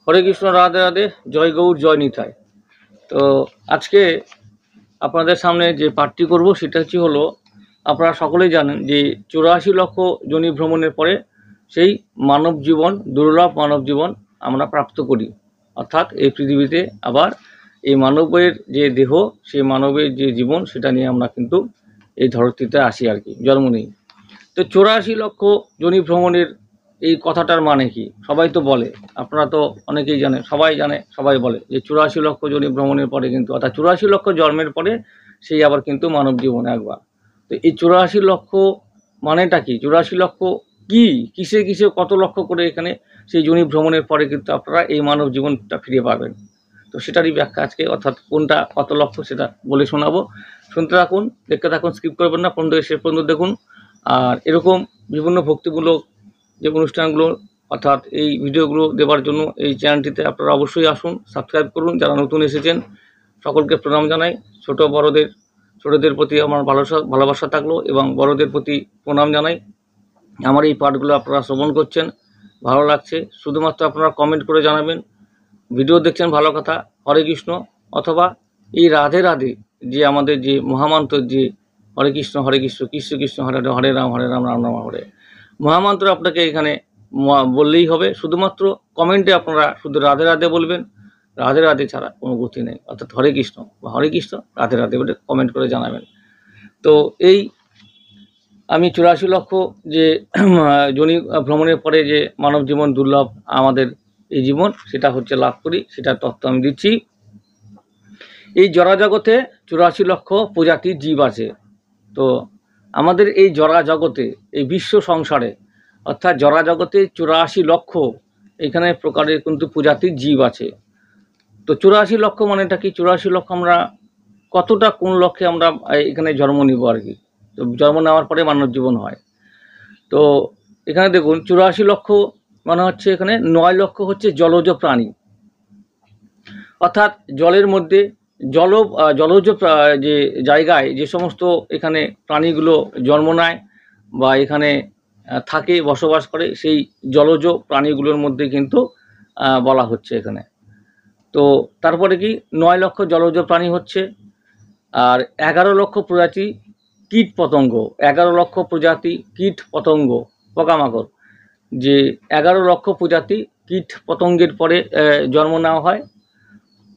হরে কৃষ্ণ, রাধে রাধে, জয় গৌর, জয় নিতাই। তো আজকে আপনাদের সামনে যে পাঠটি করব সেটা হলো আপনারা সকলেই জানেন যে 84 লক্ষ যোনি ভ্রমণের পরে সেই মানব জীবন, দুর্লভ মানব জীবন আমরা প্রাপ্ত করি। অর্থাৎ এই পৃথিবীতে আবার এই মানবের যে দেহ, সেই মানবের যে জীবন, সেটা নিয়ে আমরা কিন্তু এই ধরতিতে আসি আর কি, জন্ম নিই। তো 84 লক্ষ যোনি ভ্রমণের এই কথাটার মানে কি? সবাই তো বলে, আপনারা তো অনেকেই জানেন, সবাই জানে, সবাই বলে যে 84 লক্ষ যোনি ভ্রমণের পরে কিন্তু, অর্থাৎ 84 লক্ষ জন্মের পরে সেই আবার কিন্তু মানব জীবন একবার। তো এই 84 লক্ষ মানেটা কি? 84 লক্ষ কি, কিসে কিসে কত লক্ষ করে এখানে সেই যোনি ভ্রমণের পরে কিন্তু আপনারা এই মানব জীবনটা ফিরে পাবেন। তো সেটারই ব্যাখ্যা আজকে, অর্থাৎ কোনটা কত লক্ষ সেটা বলে শোনাবো। শুনতে থাকুন, দেখতে থাকুন, স্কিপ করবেন না, পর্যন্ত শেষ পর্যন্ত দেখুন। আর এরকম বিভিন্ন ভক্তিমূলক যে অনুষ্ঠানগুলো, অর্থাৎ এই ভিডিওগুলো দেওয়ার জন্য এই চ্যানেলটিতে আপনারা অবশ্যই আসুন, সাবস্ক্রাইব করুন। যারা নতুন এসেছেন সকলকে প্রণাম জানাই। ছোটদের প্রতি আমার ভালোবাসা থাকলো এবং বড়দের প্রতি প্রণাম জানাই। আমার এই পাঠগুলো আপনারা শ্রবণ করছেন, ভালো লাগছে, শুধুমাত্র আপনারা কমেন্ট করে জানাবেন। ভিডিও দেখছেন, ভালো কথা, হরে কৃষ্ণ, অথবা এই রাধে রাধে যে আমাদের যে মহামন্ত্র, যে হরে কৃষ্ণ কৃষ্ণ কৃষ্ণ হরে হরে, হরে রাম রাম রাম হরে, মহামন্ত্র আপনাকে এখানে বললেই হবে। শুধুমাত্র কমেন্টে আপনারা শুধু রাধে রাধে বলবেন, রাধে রাধে ছাড়া কোনো গতি নেই। অর্থাৎ হরে কৃষ্ণ বা হরে কৃষ্ণ রাধে রাধে বলে কমেন্ট করে জানাবেন। তো এই আমি 84 লক্ষ যে যোনি ভ্রমণের পরে যে মানব জীবন দুর্লভ আমাদের এই জীবন, সেটা হচ্ছে লাভ করি, সেটার তত্ত্ব আমি দিচ্ছি। এই জড়াজগতে 84 লক্ষ প্রজাতির জীব আছে। তো আমাদের এই জড়া জগতে, এই বিশ্ব সংসারে, অর্থাৎ জড়া জগতে 84 লক্ষ এখানে প্রকারের কিন্তু প্রজাতির জীব আছে। তো 84 লক্ষ মানেটা কি? 84 লক্ষ আমরা কতটা, কোন লক্ষ্যে আমরা এখানে জন্ম নিব আর কি। তো জন্ম নেওয়ার পরে মানব জীবন হয়। তো এখানে দেখুন 84 লক্ষ মানে হচ্ছে এখানে 9 লক্ষ হচ্ছে জলজ প্রাণী, অর্থাৎ জলের মধ্যে জলজ যে জায়গায় যে সমস্ত এখানে প্রাণীগুলো জন্ম নেয় বা এখানে থাকে, বসবাস করে, সেই জলজ প্রাণীগুলোর মধ্যে কিন্তু বলা হচ্ছে এখানে। তো তারপরে কি 9 লক্ষ জলজ প্রাণী হচ্ছে, আর 11 লক্ষ প্রজাতি কীট পতঙ্গ, 11 লক্ষ প্রজাতি কীট পতঙ্গ, পোকামাকড়, যে 11 লক্ষ প্রজাতি কীট পতঙ্গের পরে জন্ম নেওয়া হয়।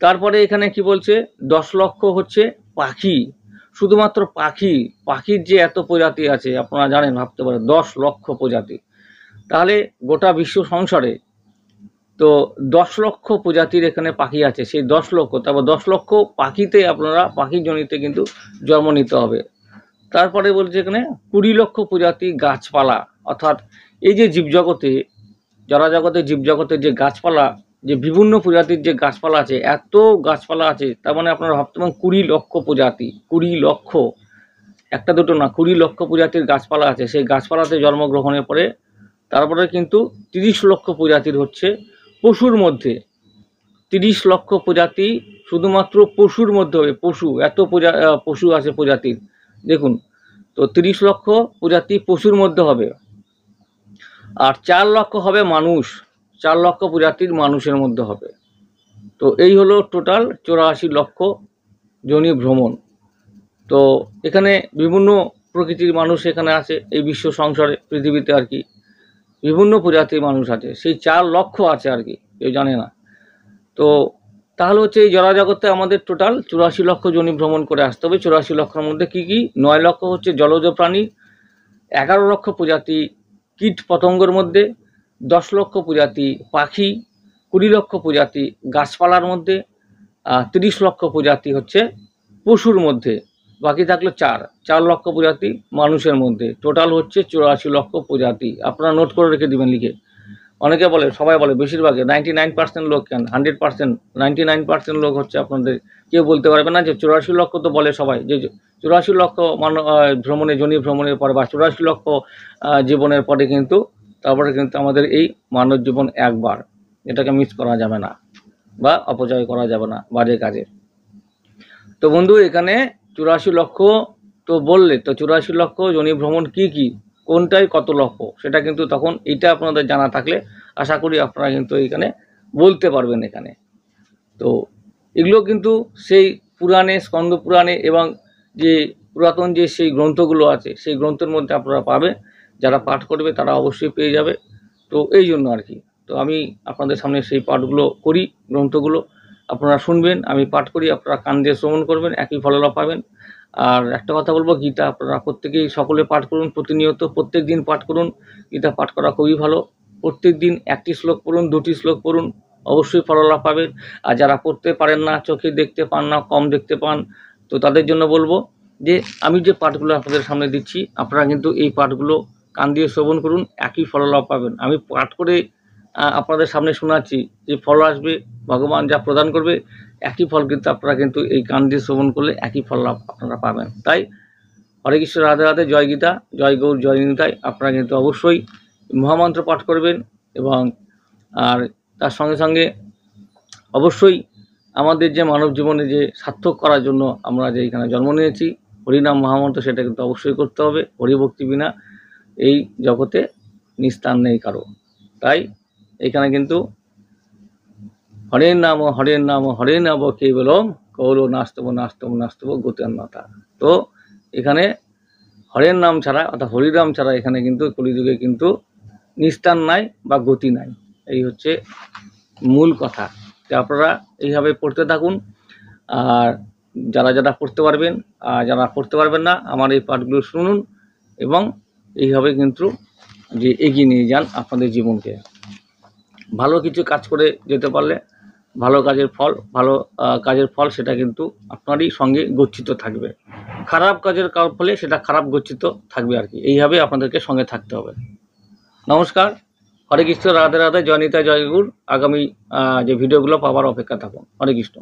তারপরে এখানে কি বলছে, 10 লক্ষ হচ্ছে পাখি, শুধুমাত্র পাখির যে এত প্রজাতি আছে আপনারা জানেন, ভাবতে পারেন 10 লক্ষ প্রজাতি, তাহলে গোটা বিশ্ব সংসারে তো 10 লক্ষ প্রজাতির এখানে পাখি আছে। সেই 10 লক্ষ, তারপর 10 লক্ষ পাখিতে আপনারা পাখির জনিতে কিন্তু জন্ম নিতে হবে। তারপরে বলছে এখানে 20 লক্ষ প্রজাতি গাছপালা, অর্থাৎ এই যে জীবজগতে, জড়াজগতে জীবজগতের যে গাছপালা, যে বিভিন্ন প্রজাতির যে গাছপালা আছে, এত গাছপালা আছে, তার মানে আপনারা ভাবতে পারেন 20 লক্ষ প্রজাতি, 20 লক্ষ, একটা দুটো না, 20 লক্ষ প্রজাতির গাছপালা আছে। সেই গাছপালাতে জন্মগ্রহণের পরে তারপরে কিন্তু 30 লক্ষ প্রজাতির হচ্ছে পশুর মধ্যে, 30 লক্ষ প্রজাতি শুধুমাত্র পশুর মধ্যে হবে। পশু, এত পশু আছে প্রজাতির, দেখুন। তো 30 লক্ষ প্রজাতি পশুর মধ্যে হবে, আর 4 লক্ষ হবে মানুষ, 4 লক্ষ প্রজাতির মানুষের মধ্যে হবে। তো এই হলো টোটাল 84 লক্ষ যোনি ভ্রমণ। তো এখানে বিভিন্ন প্রকৃতির মানুষ এখানে আছে, এই বিশ্ব সংসারে, পৃথিবীতে আর কি বিভিন্ন প্রজাতির মানুষ আছে। সেই 4 লক্ষ আছে আর কি, কেউ জানে না। তো তাহলে হচ্ছে এই জড়াজগতে আমাদের টোটাল 84 লক্ষ যোনি ভ্রমণ করে আসতে হবে। 84 লক্ষের মধ্যে কি কি? 9 লক্ষ হচ্ছে জলজ প্রাণী, 11 লক্ষ প্রজাতি কীট পতঙ্গের মধ্যে, 10 লক্ষ প্রজাতি পাখি, 20 লক্ষ প্রজাতি গাছপালার মধ্যে, 30 লক্ষ প্রজাতি হচ্ছে পশুর মধ্যে, বাকি থাকলো 4 লক্ষ প্রজাতি মানুষের মধ্যে। টোটাল হচ্ছে 84 লক্ষ প্রজাতি। আপনারা নোট করে রেখে দিবেন লিখে। অনেকে বলে, সবাই বলে, বেশিরভাগে 99% লোক, কেন 100%, 99% লোক হচ্ছে আপনাদের, কেউ বলতে পারবে না যে 84 লক্ষ। তো বলে সবাই যে 84 লক্ষ ভ্রমণে, যোনি ভ্রমণের পরে বা 84 লক্ষ জীবনের পরে কিন্তু তারপরে কিন্তু আমাদের এই মানব জীবন একবার, এটাকে মিস করা যাবে না বা অপচয় করা যাবে না বাজে কাজে। তো বন্ধু, এখানে 84 লক্ষ তো বললে, তো 84 লক্ষ যোনি ভ্রমণ কি কি, কোনটাই কত লক্ষ, সেটা কিন্তু তখন এটা আপনাদের জানা থাকলে আশা করি আপনারা কিন্তু এখানে বলতে পারবেন এখানে। তো এগুলো কিন্তু সেই পুরাণে, স্কন্দ পুরাণে এবং যে পুরাতন যে সেই গ্রন্থগুলো আছে সেই গ্রন্থের মধ্যে আপনারা পাবেন। যারা পাঠ করবে তারা অবশ্যই পেয়ে যাবে। তো এই জন্য আর কি, তো আমি আপনাদের সামনে সেই পাঠগুলো করি, গ্রন্থগুলো আপনারা শুনবেন, আমি পাঠ করি, আপনারা কান দিয়ে শ্রবণ করবেন, একই ফলালাভ পাবেন। আর একটা কথা বলবো, গীতা আপনারা প্রত্যেকেই সকলে পাঠ করুন, প্রতিনিয়ত প্রত্যেক দিন পাঠ করুন। গীতা পাঠ করা খুবই ভালো। প্রত্যেক দিন 1টি শ্লোক পড়ুন, 2টি শ্লোক পড়ুন, অবশ্যই ফলালাভ পাবেন। আর যারা পড়তে পারেন না, চোখে দেখতে পান না, কম দেখতে পান, তো তাদের জন্য বলবো যে আমি যে পাঠগুলো আপনাদের সামনে দিচ্ছি আপনারা কিন্তু এই পাঠগুলো কান দিয়ে শ্রবণ করুন, একই ফলালাভ পাবেন। আমি পাঠ করে আপনাদের সামনে শোনাচ্ছি, যে ফল আসবে ভগবান যা প্রদান করবে একই ফল কিন্তু আপনারা কিন্তু এই কান দিয়ে শ্রবণ করলে একই ফল লাভ আপনারা পাবেন। তাই হরে কৃষ্ণ, রাধে রাধে, জয় গীতা, জয় গৌর, জয় নিতাই। আপনারা কিন্তু অবশ্যই মহামন্ত্র পাঠ করবেন এবং আর তার সঙ্গে সঙ্গে অবশ্যই আমাদের যে মানব জীবনে যে সার্থক করার জন্য আমরা যে এখানে জন্ম নিয়েছি, হরিনাম মহামন্ত্র সেটা কিন্তু অবশ্যই করতে হবে। হরিভক্তি বিনা এই জগতে নিস্তার নেই কারো। তাই এখানে কিন্তু হরের নাম হরে নাম কেবলম কৌর নাস্তব নাস্তব নাস্তব গতি। তো এখানে হরের নাম ছাড়া অর্থাৎ হরিনাম ছাড়া এখানে কিন্তু কলিযুগে কিন্তু নিস্তার নাই বা গতি নাই। এই হচ্ছে মূল কথা। তো আপনারা এইভাবে পড়তে থাকুন। আর যারা যারা পড়তে পারবেন আর যারা পড়তে পারবেন না, আমার এই পাঠগুলো শুনুন এবং এইভাবে কিন্তু যে এগিয়ে নিয়ে যান আপনাদের জীবনকে। ভালো কিছু কাজ করে যেতে পারলে ভালো কাজের ফল সেটা কিন্তু আপনারই সঙ্গে গচ্ছিত থাকবে। খারাপ কাজের ফলে সেটা খারাপ গচ্ছিত থাকবে আর কি। এইভাবে আপনাদেরকে সঙ্গে থাকতে হবে। নমস্কার, হরে কৃষ্ণ, রাধে রাধে, জয় নিতাই, জয় গুরু। আগামী যে ভিডিওগুলো পাওয়ার অপেক্ষা থাকুন। হরে কৃষ্ণ।